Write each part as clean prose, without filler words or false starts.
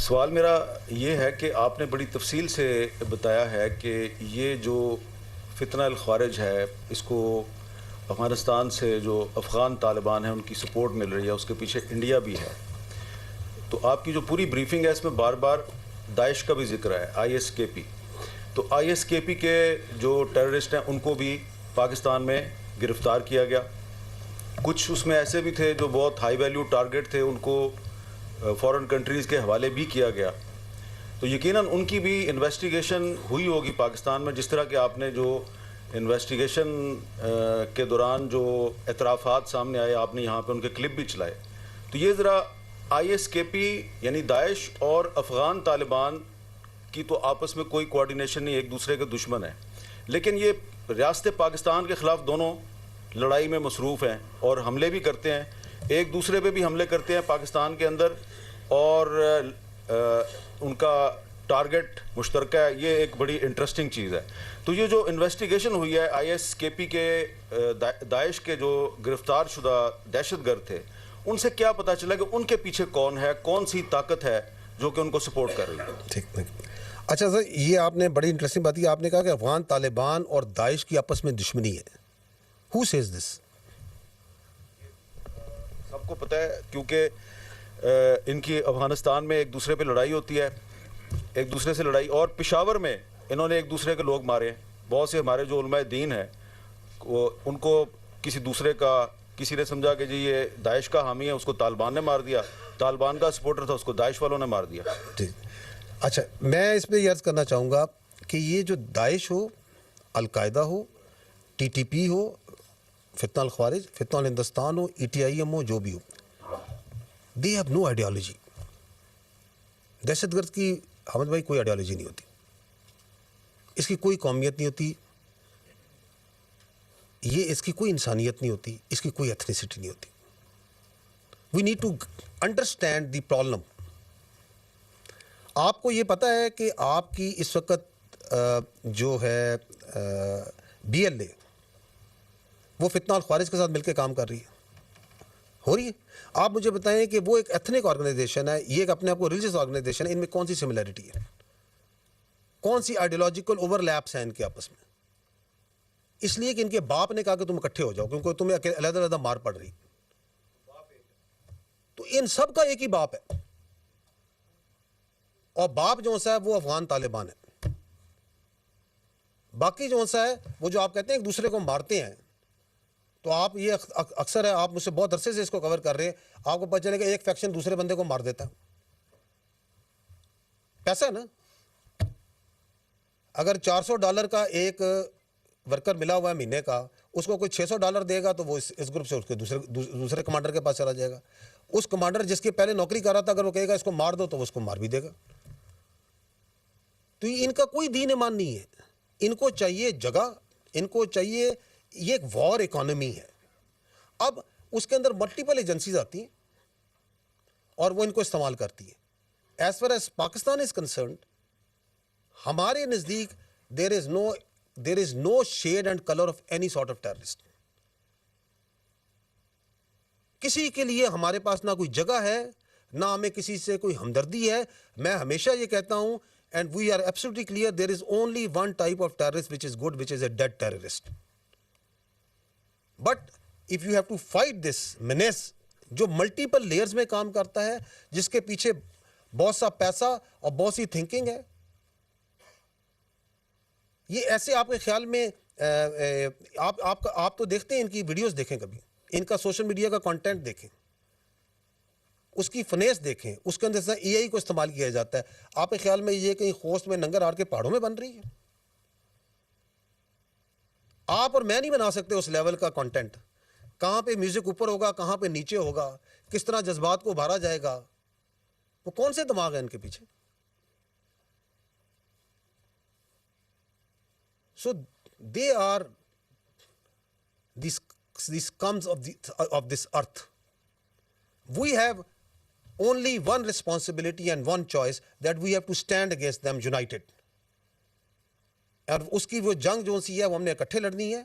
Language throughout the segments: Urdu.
سوال میرا یہ ہے کہ آپ نے بڑی تفصیل سے بتایا ہے کہ یہ جو فتنہ الخوارج ہے اس کو افغانستان سے جو افغان طالبان ہیں ان کی سپورٹ مل رہی ہے، اس کے پیچھے انڈیا بھی ہے. تو آپ کی جو پوری بریفنگ ہے اس میں بار بار داعش کا بھی ذکر ہے، آئی ایس کے پی. تو آئی ایس کے پی کے جو ٹیررسٹ ہیں ان کو بھی پاکستان میں گرفتار کیا گیا. کچھ اس میں ایسے بھی تھے جو بہت ہائی ویلیو ٹارگٹ تھے، ان کو فورن کنٹریز کے حوالے بھی کیا گیا. تو یقیناً ان کی بھی انویسٹیگیشن ہوئی ہوگی پاکستان میں، جس طرح کہ آپ نے جو انویسٹیگیشن کے دوران جو اعترافات سامنے آئے، آپ نے یہاں پہ ان کے کلپ بھی چلائے. تو یہ ذرا آئی ایس کے پی یعنی داعش اور افغان طالبان کی تو آپس میں کوئی کوارڈینیشن نہیں، ایک دوسرے کے دشمن ہیں، لیکن یہ ریاست پاکستان کے خلاف دونوں لڑائی میں مصروف ہیں اور حملے بھی کرتے ہیں، ایک دوسرے پہ بھی حملے کرتے ہیں پاکستان کے اندر، اور ان کا ٹارگٹ مشترکہ ہے. یہ ایک بڑی انٹرسٹنگ چیز ہے. تو یہ جو انویسٹیگیشن ہوئی ہے آئی ایس کے پی کے داعش کے جو گرفتار شدہ دہشت گرد تھے، ان سے کیا پتہ چلا کہ ان کے پیچھے کون ہے، کون سی طاقت ہے جو کہ ان کو سپورٹ کر رہی ہے؟ ٹھیک. اچھا سر، یہ آپ نے بڑی انٹرسٹنگ بات کی. آپ نے کہا کہ افغان طالبان اور داعش کی آپس میں دشمنی ہے. Who says this? سب کو پتہ ہے، کیونکہ ان کی افغانستان میں ایک دوسرے پہ لڑائی ہوتی ہے، ایک دوسرے سے لڑائی، اور پشاور میں انہوں نے ایک دوسرے کے لوگ مارے ہیں. بہت سے ہمارے جو علماء دین ہیں ان کو کسی دوسرے کا، کسی نے سمجھا کہ جی یہ داعش کا حامی ہے، اس کو طالبان نے مار دیا، طالبان کا سپورٹر تھا، اس کو داعش والوں نے مار دیا. ٹھیک. اچھا، میں اس پہ یہ عرض کرنا چاہوں گا کہ یہ جو داعش ہو، القاعدہ ہو، ٹی ٹی پی ہو، فتنہ الخوارج، فتنہ الہندوستان ہو، ای ٹی آئی ایم ہو، جو بھی ہو، دے ہیو نو آئیڈیالوجی. دہشت گرد کی حمد بھائی کوئی آئیڈیالوجی نہیں ہوتی، اس کی کوئی قومیت نہیں ہوتی، یہ اس کی کوئی انسانیت نہیں ہوتی، اس کی کوئی ایتھنیسٹی نہیں ہوتی. We need to understand the problem. آپ کو یہ پتہ ہے کہ آپ کی اس وقت جو ہے بی ایل اے، وہ فتنہ الخوارج کے ساتھ مل کے کام کر رہی ہے، ہو رہی ہے. آپ مجھے بتائیں کہ وہ ایک ایتھنک آرگنائزیشن ہے، یہ ایک اپنے آپ کو ریلیجس آرگنائزیشن ہے، ان میں کون سی سملیرٹی ہے، کون سی آئیڈیالوجیکل اوور لیپس ہیں ان کے آپس میں؟ اس لیے کہ ان کے باپ نے کہا کہ تم اکٹھے ہو جاؤ کیونکہ تمہیں علیحدہ علیحدہ مار پڑ رہی. تو ان سب کا ایک ہی باپ ہے، اور باپ جو سا ہے وہ افغان طالبان ہے. باقی جو سا ہے وہ جو آپ کہتے ہیں ایک دوسرے کو مارتے ہیں، تو آپ یہ اکثر ہے، آپ مجھ سے بہت عرصے سے اس کو کور کر رہے ہیں، آپ کو پتہ چلے کہ ایک فیکشن دوسرے بندے کو مار دیتا ہے. پیسہ ہے نا. اگر $400 کا ایک ورکر ملا ہوا ہے مہینے کا، اس کو کوئی $600 دے گا تو وہ اس گروپ سے اس کے دوسرے کمانڈر کے پاس چلا جائے گا. اس کمانڈر جس کے پہلے نوکری کر رہا تھا، اگر وہ کہے گا اس کو مار دو تو وہ اس کو مار بھی دے گا. تو ان کا کوئی دین ایمان نہیں ہے. ان کو چاہیے جگہ، ان کو چاہیے، یہ ایک وار اکانومی ہے. اب اس کے اندر ملٹیپل ایجنسیز آتی ہیں اور وہ ان کو استعمال کرتی ہیں. As far as Pakistan is concerned, ہمارے نزدیک there is no shade and color of any sort of terrorist. کسی کے لیے ہمارے پاس نہ کوئی جگہ ہے، نہ ہمیں کسی سے کوئی ہمدردی ہے. میں ہمیشہ یہ کہتا ہوں، and we are absolutely clear, there is only one type of terrorist which is good, which is a dead terrorist. But if you have to fight this menace جو ملٹیپل لیئرز میں کام کرتا ہے، جس کے پیچھے بہت سا پیسہ اور بہت سی تھنکنگ ہے، یہ ایسے آپ کے خیال میں آپ تو دیکھتے ہیں، ان کی ویڈیوز دیکھیں، کبھی ان کا سوشل میڈیا کا کانٹینٹ دیکھیں، اس کی فنیس دیکھیں، اس کے اندر ای آئی کو استعمال کیا جاتا ہے. آپ کے خیال میں یہ کہیں خوست میں ننگر ہار کے پہاڑوں میں بن رہی ہے؟ آپ اور میں نہیں بنا سکتے اس لیول کا کانٹینٹ. کہاں پہ میوزک اوپر ہوگا، کہاں پہ نیچے ہوگا، کس طرح جذبات کو ابھارا جائے گا، وہ کون سے دماغ ہیں ان کے پیچھے؟ So they are these scums of this earth. We have only one responsibility and one choice, that we have to stand against them united. اور اس کی وہ جنگ جو سی ہے وہ ہم نے اکٹھے لڑنی ہے،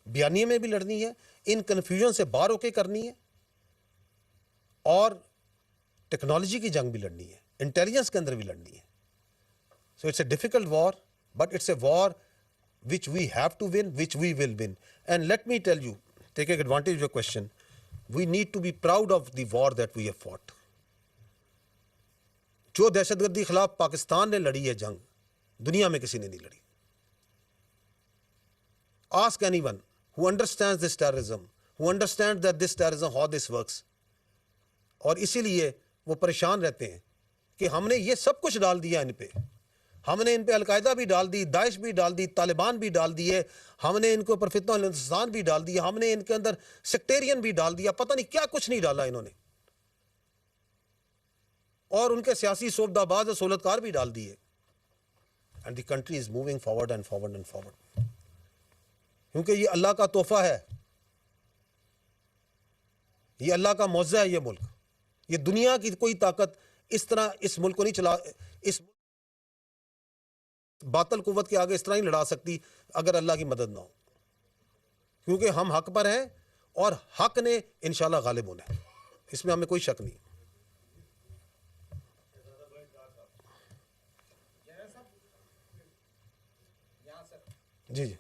بیانیے میں بھی لڑنی ہے، ان کنفیوژن سے باہر ہو کے کرنی ہے، اور ٹیکنالوجی کی جنگ بھی لڑنی ہے، انٹیلیجنس کے اندر بھی لڑنی ہے. So it's a difficult war, but it's a war which we have to win, which we will win. And let me tell you, taking advantage of your question, we need to be proud of the war that we have fought. جو دہشت گردی خلاف پاکستان نے لڑی ہے جنگ, دنیا میں کسی نے نہیں لڑی. Ask anyone who understands this terrorism, who understands that this terrorism, how this works. اور اسی لیے وہ پریشان رہتے ہیں کہ ہم نے یہ سب کچھ ڈال دیا ان پہ. ہم نے ان پہ القاعدہ بھی ڈال دی, داعش بھی ڈال دی, طالبان بھی ڈال دیے, ہم نے ان کے اوپر فتنہ الانسان بھی ڈال دیا, ہم نے ان کے اندر سیکٹیرین بھی ڈال دیا, پتہ نہیں کیا کچھ نہیں ڈالا انہوں نے. اور ان کے سیاسی صوبدہ باز اور سہولتکار بھی ڈال دیے. And the country is moving forward and forward and forward. کیونکہ یہ اللہ کا تحفہ ہے, یہ اللہ کا معجزہ ہے. یہ ملک, یہ دنیا کی کوئی طاقت اس طرح اس ملک کو نہیں چلا, اس باطل قوت کے آگے اس طرح نہیں لڑا سکتی اگر اللہ کی مدد نہ ہو. کیونکہ ہم حق پر ہیں اور حق نے انشاءاللہ غالب ہونا ہے, اس میں ہمیں کوئی شک نہیں. جی جی